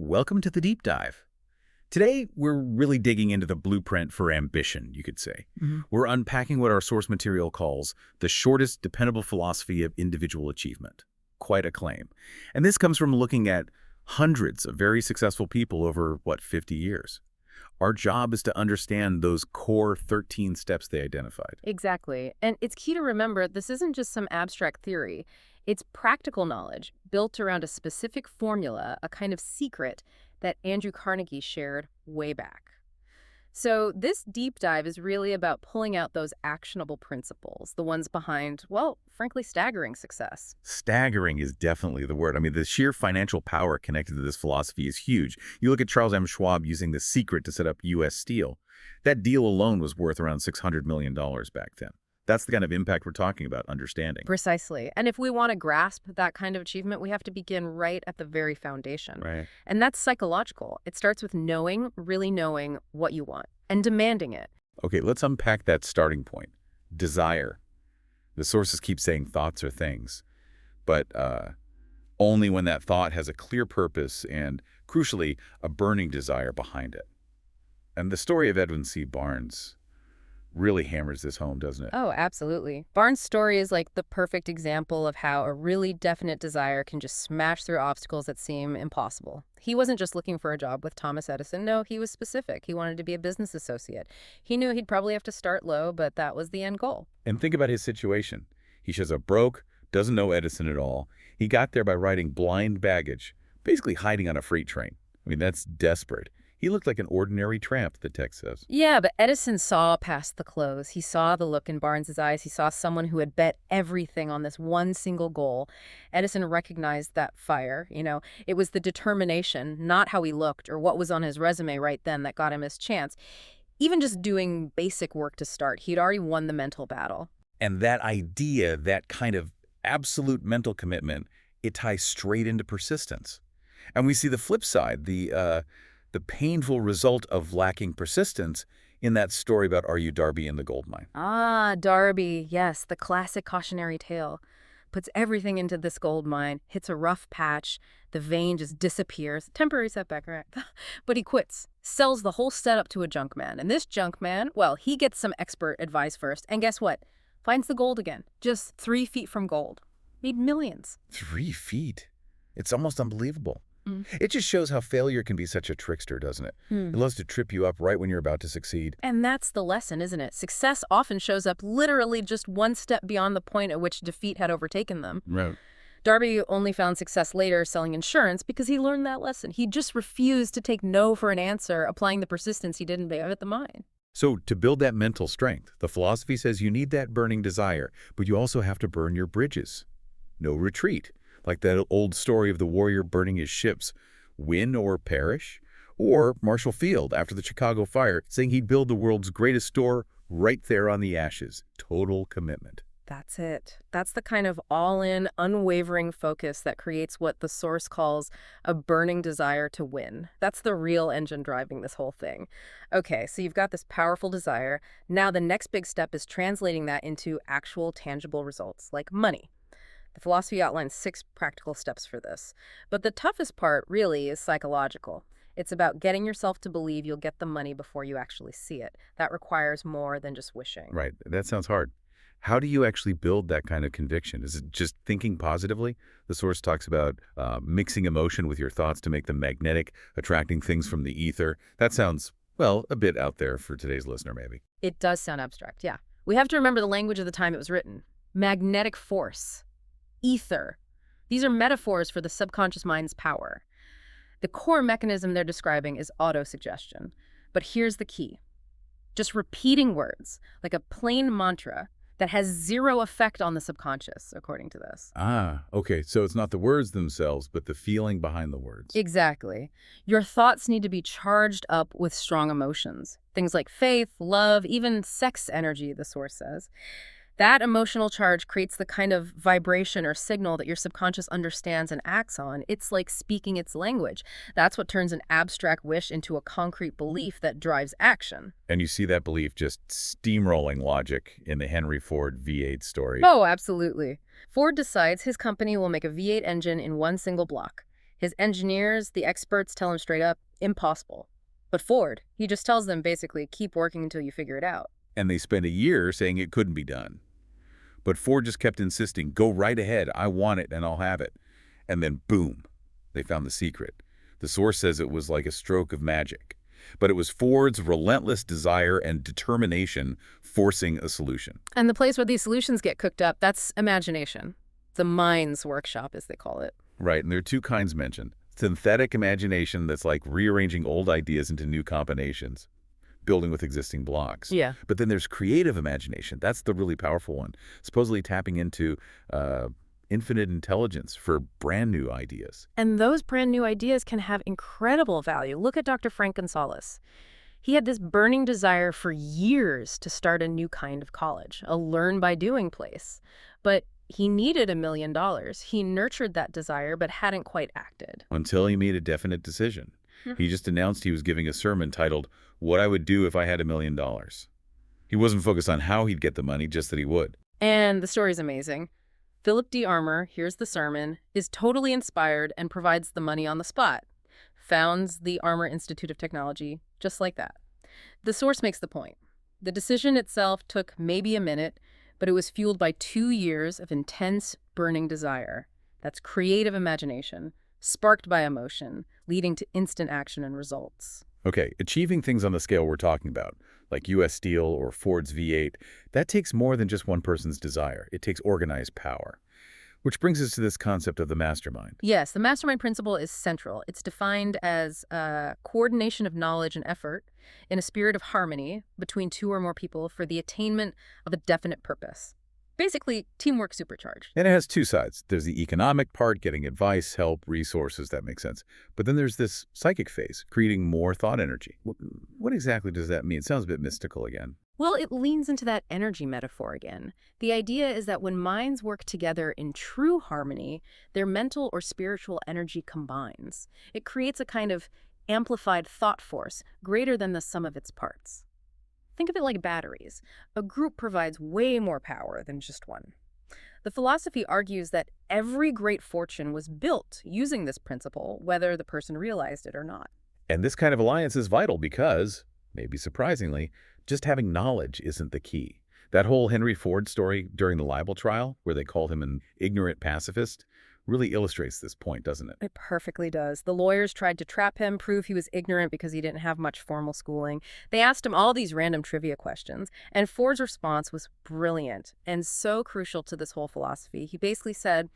Welcome to the deep dive. Today, we're really digging into the blueprint for ambition, you could say. We're unpacking what our source material calls the shortest dependable philosophy of individual achievement. Quite a claim. And this comes from looking at hundreds of very successful people over, 50 years. Our job is to understand those core 13 steps they identified. Exactly. And it's key to remember this isn't just some abstract theory. It's practical knowledge built around a specific formula, a kind of secret that Andrew Carnegie shared way back. So this deep dive is really about pulling out those actionable principles, the ones behind, well, frankly, staggering success. Staggering is definitely the word. I mean, the sheer financial power connected to this philosophy is huge. You look at Charles M. Schwab using the secret to set up U.S. Steel. That deal alone was worth around $600 million back then. That's the kind of impact we're talking about, understanding. Precisely. And if we want to grasp that kind of achievement, we have to begin right at the very foundation. Right. And that's psychological. It starts with really knowing what you want and demanding it. Okay, let's unpack that starting point. Desire. The sources keep saying thoughts or things, but only when that thought has a clear purpose and, crucially, a burning desire behind it. And the story of Edwin C. Barnes really hammers this home, doesn't it? Oh, absolutely. Barnes' story is like the perfect example of how a really definite desire can just smash through obstacles that seem impossible. He wasn't just looking for a job with Thomas Edison. No, he was specific. He wanted to be a business associate. He knew he'd probably have to start low, but that was the end goal. And think about his situation. He shows up broke, doesn't know Edison at all. He got there by riding blind baggage, basically hiding on a freight train. I mean, that's desperate. He looked like an ordinary tramp, the text says. Yeah, but Edison saw past the clothes. He saw the look in Barnes's eyes. He saw someone who had bet everything on this one single goal. Edison recognized that fire. It was the determination, not how he looked or what was on his resume right then that got him his chance. Even just doing basic work to start, he'd already won the mental battle. And that idea, that kind of absolute mental commitment, it ties straight into persistence. And we see the flip side, the painful result of lacking persistence in that story about R.U. Darby and the gold mine. Ah, Darby, yes, the classic cautionary tale. Puts everything into this gold mine, hits a rough patch, the vein just disappears. Temporary setback, right? But he quits, sells the whole setup to a junk man. And this junk man, well, he gets some expert advice first. And guess what? Finds the gold again, just 3 feet from gold. Made millions. 3 feet? It's almost unbelievable. It just shows how failure can be such a trickster, doesn't it? It loves to trip you up right when you're about to succeed. And that's the lesson, isn't it? Success often shows up literally just one step beyond the point at which defeat had overtaken them. Right. Darby only found success later selling insurance because he learned that lesson. He just refused to take no for an answer, applying the persistence he didn't have at the mine. So to build that mental strength, the philosophy says you need that burning desire, but you also have to burn your bridges. No retreat. Like that old story of the warrior burning his ships, win or perish. Or Marshall Field, after the Chicago fire, saying he'd build the world's greatest store right there on the ashes. Total commitment. That's it. That's the kind of all-in, unwavering focus that creates what the source calls a burning desire to win. That's the real engine driving this whole thing. Okay, so you've got this powerful desire. Now the next big step is translating that into actual tangible results, like money. The philosophy outlines 6 practical steps for this. But the toughest part, really, is psychological. It's about getting yourself to believe you'll get the money before you actually see it. That requires more than just wishing. Right. That sounds hard. How do you actually build that kind of conviction? Is it just thinking positively? The source talks about mixing emotion with your thoughts to make them magnetic, attracting things from the ether. That sounds, well, a bit out there for today's listener, maybe. It does sound abstract, yeah. We have to remember the language of the time it was written. Magnetic force. Ether. These are metaphors for the subconscious mind's power. The core mechanism they're describing is autosuggestion. But here's the key. Just repeating words, like a plain mantra, that has zero effect on the subconscious, according to this. Ah, okay. So it's not the words themselves, but the feeling behind the words. Exactly. Your thoughts need to be charged up with strong emotions. Things like faith, love, even sex energy, the source says. That emotional charge creates the kind of vibration or signal that your subconscious understands and acts on. It's like speaking its language. That's what turns an abstract wish into a concrete belief that drives action. And you see that belief just steamrolling logic in the Henry Ford V8 story. Oh, absolutely. Ford decides his company will make a V8 engine in one single block. His engineers, the experts, tell him straight up, impossible. But Ford, he just tells them basically, keep working until you figure it out. And they spent a year saying it couldn't be done. But Ford just kept insisting, go right ahead, I want it and I'll have it. And then boom, they found the secret. The source says it was like a stroke of magic. But it was Ford's relentless desire and determination forcing a solution. And the place where these solutions get cooked up, that's imagination. The mind's workshop, as they call it. Right, and there are two kinds mentioned. Synthetic imagination, that's like rearranging old ideas into new combinations, building with existing blocks. Yeah. But then there's creative imagination. That's the really powerful one, supposedly tapping into infinite intelligence for brand new ideas. And those brand new ideas can have incredible value. Look at Dr. Frank Gonzalez. He had this burning desire for years to start a new kind of college, a learn-by-doing place. But he needed $1 million. He nurtured that desire but hadn't quite acted. Until he made a definite decision. He just announced he was giving a sermon titled, What I Would Do If I Had $1 Million. He wasn't focused on how he'd get the money, just that he would. And the story's amazing. Philip D. Armour hears the sermon, is totally inspired, and provides the money on the spot. Founds the Armour Institute of Technology, just like that. The source makes the point. The decision itself took maybe a minute, but it was fueled by 2 years of intense, burning desire. That's creative imagination, sparked by emotion, leading to instant action and results. Okay, achieving things on the scale we're talking about, like U.S. Steel or Ford's V8, that takes more than just one person's desire. It takes organized power. Which brings us to this concept of the mastermind. Yes, the mastermind principle is central. It's defined as coordination of knowledge and effort in a spirit of harmony between two or more people for the attainment of a definite purpose. Basically, teamwork supercharged. And it has two sides. There's the economic part, getting advice, help, resources, that makes sense. But then there's this psychic phase, creating more thought energy. What exactly does that mean? It sounds a bit mystical again. Well, it leans into that energy metaphor again. The idea is that when minds work together in true harmony, their mental or spiritual energy combines. It creates a kind of amplified thought force greater than the sum of its parts. Think of it like batteries. A group provides way more power than just one. The philosophy argues that every great fortune was built using this principle, whether the person realized it or not. And this kind of alliance is vital because, maybe surprisingly, just having knowledge isn't the key. That whole Henry Ford story during the libel trial, where they called him an ignorant pacifist, really illustrates this point, doesn't it? It perfectly does. The lawyers tried to trap him, prove he was ignorant because he didn't have much formal schooling. They asked him all these random trivia questions, and Ford's response was brilliant and so crucial to this whole philosophy. He basically said,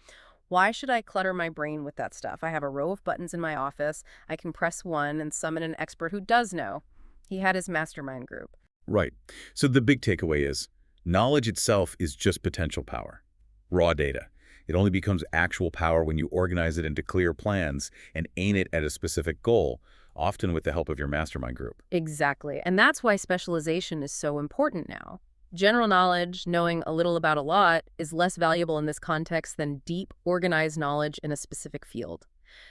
why should I clutter my brain with that stuff? I have a row of buttons in my office. I can press one and summon an expert who does know. He had his mastermind group. Right. So the big takeaway is, knowledge itself is just potential power, raw data. It only becomes actual power when you organize it into clear plans and aim it at a specific goal, often with the help of your mastermind group. Exactly. And that's why specialization is so important now. General knowledge, knowing a little about a lot, is less valuable in this context than deep, organized knowledge in a specific field.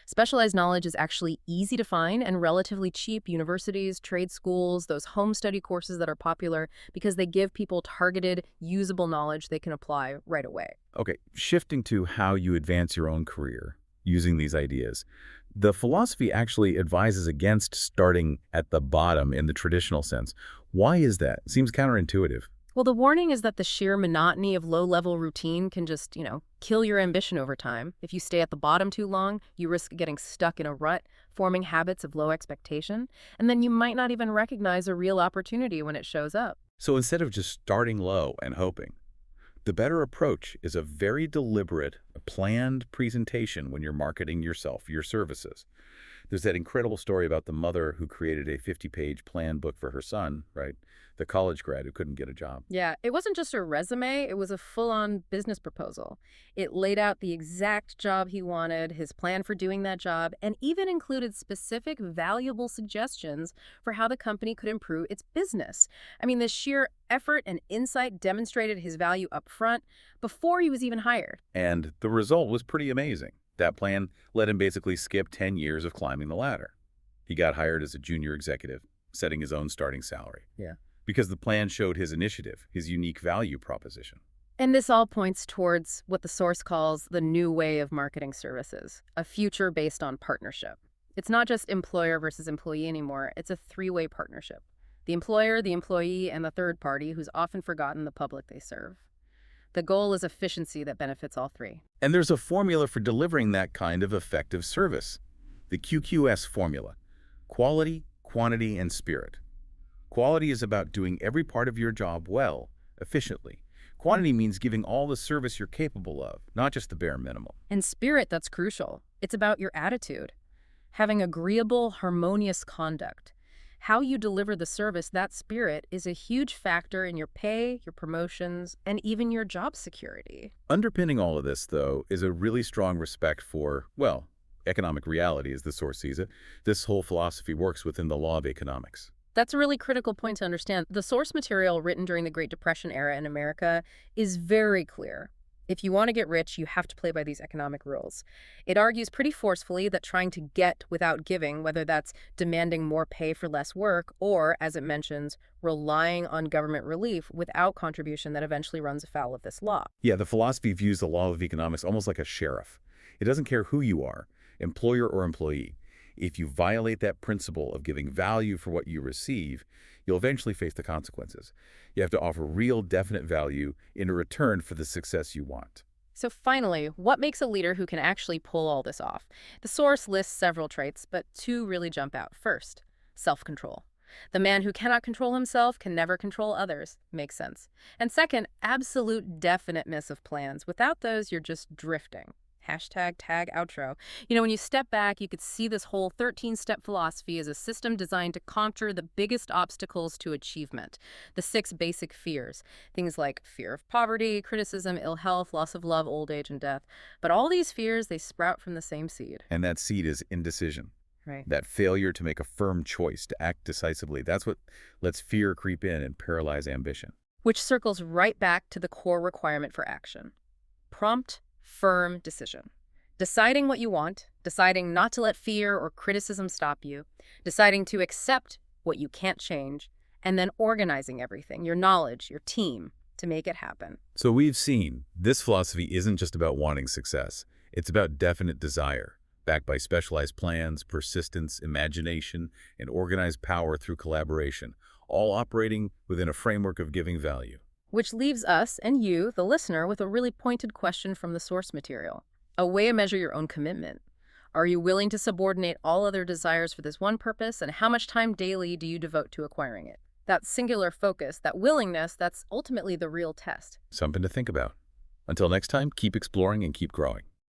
Specialized knowledge is actually easy to find and relatively cheap. Universities, trade schools, those home study courses that are popular because they give people targeted, usable knowledge they can apply right away. Okay, shifting to how you advance your own career using these ideas. The philosophy actually advises against starting at the bottom in the traditional sense. Why is that? It seems counterintuitive. Well, the warning is that the sheer monotony of low-level routine can just, kill your ambition over time. If you stay at the bottom too long, you risk getting stuck in a rut, forming habits of low expectation, and then you might not even recognize a real opportunity when it shows up. So instead of just starting low and hoping, the better approach is a very deliberate, planned presentation when you're marketing yourself, your services. There's that incredible story about the mother who created a 50-page plan book for her son, right? The college grad who couldn't get a job. Yeah, it wasn't just a resume, it was a full-on business proposal. It laid out the exact job he wanted, his plan for doing that job, and even included specific, valuable suggestions for how the company could improve its business. I mean, the sheer effort and insight demonstrated his value up front before he was even hired. And the result was pretty amazing. That plan let him basically skip 10 years of climbing the ladder. He got hired as a junior executive, setting his own starting salary. Yeah. Because the plan showed his initiative, his unique value proposition. And this all points towards what the source calls the new way of marketing services, a future based on partnership. It's not just employer versus employee anymore, it's a three-way partnership. The employer, the employee, and the third party, who's often forgotten, the public they serve. The goal is efficiency that benefits all three. And there's a formula for delivering that kind of effective service. The QQS formula: quality, quantity, and spirit. Quality is about doing every part of your job well, efficiently. Quantity means giving all the service you're capable of, not just the bare minimum. And spirit, that's crucial. It's about your attitude. Having agreeable, harmonious conduct. How you deliver the service, that spirit, is a huge factor in your pay, your promotions, and even your job security. Underpinning all of this, though, is a really strong respect for, well, economic reality as the source sees it. This whole philosophy works within the law of economics. That's a really critical point to understand. The source material written during the Great Depression era in America is very clear. If you want to get rich, you have to play by these economic rules. It argues pretty forcefully that trying to get without giving, whether that's demanding more pay for less work or, as it mentions, relying on government relief without contribution, that eventually runs afoul of this law. Yeah, the philosophy views the law of economics almost like a sheriff. It doesn't care who you are, employer or employee. If you violate that principle of giving value for what you receive, you'll eventually face the consequences. You have to offer real, definite value in return for the success you want. So finally, what makes a leader who can actually pull all this off? The source lists several traits, but two really jump out. First, self-control. The man who cannot control himself can never control others. Makes sense. And second, absolute definiteness of plans. Without those, you're just drifting. Hashtag tag outro. You know, when you step back, you could see this whole 13-step philosophy as a system designed to conquer the biggest obstacles to achievement. The 6 basic fears. Things like fear of poverty, criticism, ill health, loss of love, old age, and death. But all these fears, they sprout from the same seed. And that seed is indecision. Right. That failure to make a firm choice, to act decisively. That's what lets fear creep in and paralyze ambition. Which circles right back to the core requirement for action. Prompt, firm decision. Deciding what you want, deciding not to let fear or criticism stop you, deciding to accept what you can't change, and then organizing everything, your knowledge, your team, to make it happen. So we've seen this philosophy isn't just about wanting success. It's about definite desire, backed by specialized plans, persistence, imagination, and organized power through collaboration, all operating within a framework of giving value. Which leaves us and you, the listener, with a really pointed question from the source material. A way to measure your own commitment. Are you willing to subordinate all other desires for this one purpose, and how much time daily do you devote to acquiring it? That singular focus, that willingness, that's ultimately the real test. Something to think about. Until next time, keep exploring and keep growing.